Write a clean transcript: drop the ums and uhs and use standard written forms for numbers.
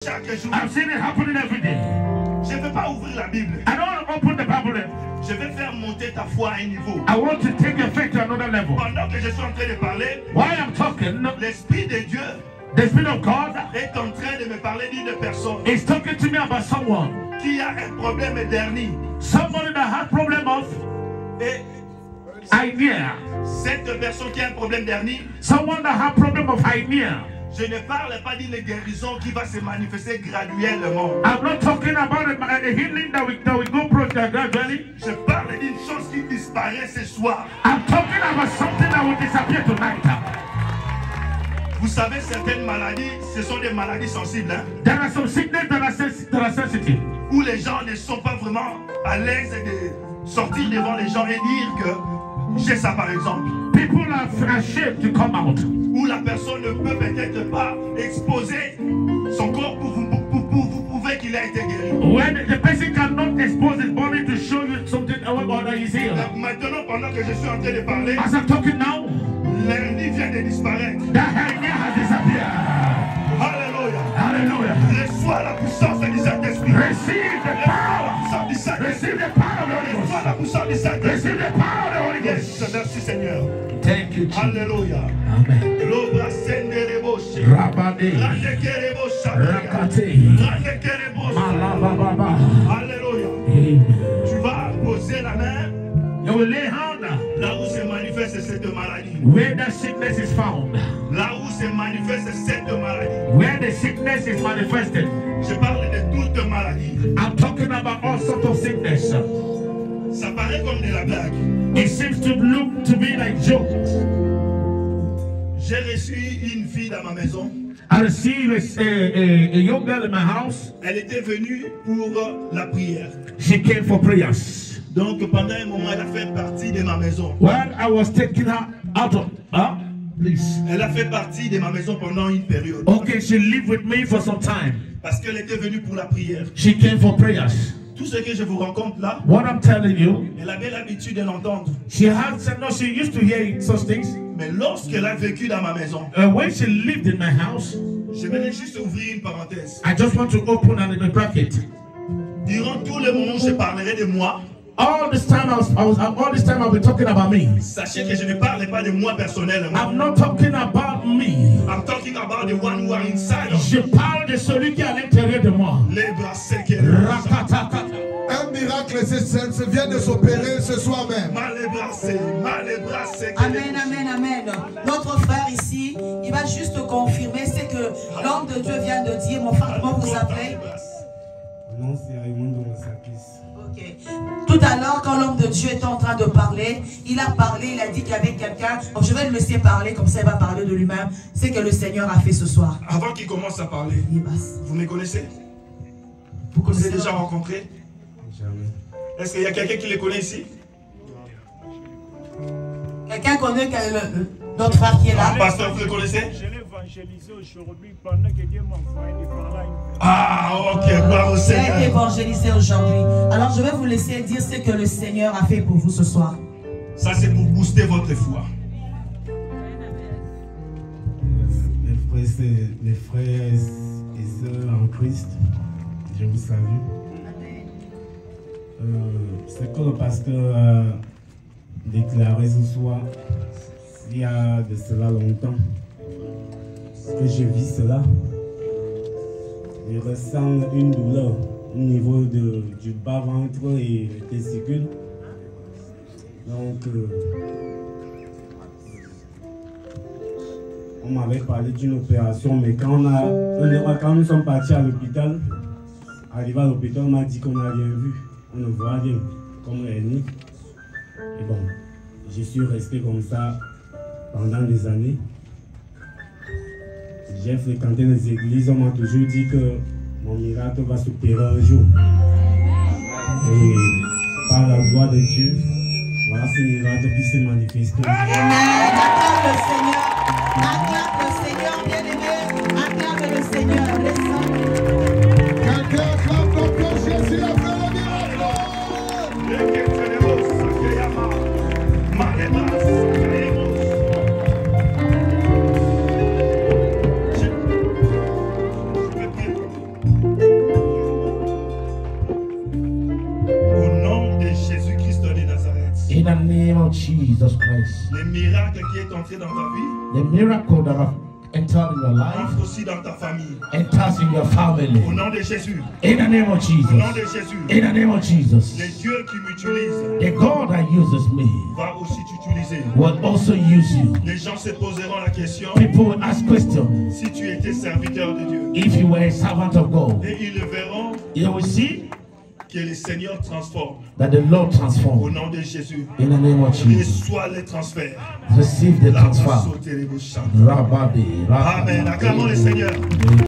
chaque jour. I've seen it happening every day. Je ne veux pas ouvrir la Bible. I don't want to open the Bible. Je vais faire monter ta foi à un niveau. I want to take your faith to another level. Pendant que je suis en train de parler, While I'm talking, l'Esprit de Dieu the Spirit of God est en train de me parler d'une personne is talking to me about someone. qui a un problème dernier. Somebody that has problem of Et idea. cette personne qui a un problème dernier, Someone that has problem of idea. je ne parle pas d'une guérison qui va se manifester graduellement. I'm not talking about a healing that we go gradually. Je parle d'une chose qui disparaît ce soir. I'm talking about something that will disappear tonight. Vous savez, certaines maladies, ce sont des maladies sensibles, hein, There are some sickness that are sensitive. où les gens ne sont pas vraiment à l'aise de sortir devant les gens et dire que j'ai ça par exemple. People are ashamed to come out. Où la personne ne peut peut-être pas exposer son corps pour vous prouver qu'il a été guéri. When the person cannot expose his body to show you something about that he's healed. Donc maintenant, pendant que je suis en train de parler, As I'm talking now, l'hernie vient de disparaître. that hernia has disappeared. Alléluia. Hallelujah. Reçois la puissance du Saint-Esprit. Receive the power. Receive Receive the power of the Holy Reçois la Ghost. puissance du Saint-Esprit. Receive the power of the Holy Ghost. Yes, merci Seigneur. Thank you, Jesus. Alléluia. Amen. L'obra sendereboshe. Rabade. Ranekerebosha. Rakate. Ranekerebosha. Malababa. Alléluia. Amen. Tu vas poser la main You will lay hand là où se manifeste cette maladie. where the sickness is found. Là où se manifeste cette maladie. Where the sickness is manifested. Je parle de toute maladie. I'm talking about all sorts of sickness. Ça paraît comme de la blague. It seems to look to be like joke. J'ai reçu une fille dans ma maison. I received a young girl in my house. Elle était venue pour la prière. She came for prayers. Donc pendant un moment, elle a fait partie de ma maison. When I was taking her out of, please. Elle a fait partie de ma maison pendant une période. Okay, she lived with me for some time. Parce qu'elle était venue pour la prière. She came for prayers. Tout ce que je vous rencontre là, What I'm telling you, elle avait l'habitude de l'entendre. she used to hear such things. Mais lorsqu'elle a vécu dans ma maison, When she lived in my house, j'aimerais juste ouvrir une parenthèse. I just want to open a bracket. Durant tout le moment où je parlerai de moi, All this time I'll be talking about me. sachez que je ne parle pas de moi personnellement. I'm not talking about me. I'm talking about the one who are inside of Je parle de celui qui est à l'intérieur de moi. les bras secs. Rakataka. Un miracle se vient de s'opérer ce soir même. Mal les bras secs. Amen, amen, amen. Notre frère ici, il va juste confirmer ce que l'homme de Dieu vient de dire. Mon frère, comment vous appelez? Mon nom c'est Raymond Domasakis. Ok. Tout à l'heure, quand l'homme de Dieu était en train de parler, il a parlé, il a dit qu'il y avait quelqu'un. Donc je vais le laisser parler, comme ça il va parler de lui-même. C'est que le Seigneur a fait ce soir. Avant qu'il commence à parler, vous me connaissez? Vous connaissez déjà rencontré? Jamais. Est-ce qu'il y a quelqu'un qui les connaît ici? Quelqu'un connaît notre frère qui est là? Pasteur, vous le connaissez? Je l'ai évangélisé aujourd'hui pendant que Dieu m'a envoyé de parler à une personne. Ah, ok, gloire au Il a été Seigneur. évangélisé aujourd'hui. Alors je vais vous laisser dire ce que le Seigneur a fait pour vous ce soir. Ça, c'est pour booster votre foi. Mes frères et sœurs en Christ, je vous salue. Ce que le pasteur a déclaré ce soir, il y a de cela longtemps que je vis cela. Je ressens une douleur au niveau du bas-ventre et des testicules. Donc, on m'avait parlé d'une opération, mais quand nous sommes partis à l'hôpital, arrivé à l'hôpital, on m'a dit qu'on n'a rien vu. On ne voit rien, comme hernie. Et bon, je suis resté comme ça pendant des années. J'ai fréquenté les églises, on m'a toujours dit que mon miracle va s'opérer un jour. Et par la gloire de Dieu, voilà ce miracle qui s'est manifesté. Amen. Acclame le Seigneur. Acclame le Seigneur, bien-aimé. Acclame le Seigneur. Laisse-le. Quelqu'un acclame encore Jésus après le miracle. Je vais prier pour vous. Jesus Christ. Les miracles qui est entré dans ta vie, The miracle that have entered in your life entre aussi dans ta famille. enters in your family. Au nom de Jésus. In the name of Au nom de Jesus. Jésus. In the name of Jesus. Les dieux qui m'utilisent The God that uses me va aussi t'utiliser. will also use you. Les gens se poseront la question People will ask questions. si tu étais serviteur de Dieu. If you were a servant of God, Et ils le verront you will see que le Seigneur transforme. that the Lord Au transforms. nom de Jésus. In the name of Jesus. Reçois les transferts. Receive the La transfer. basse au télébo chante. Rabbi, Amen. Acclamons le Seigneur.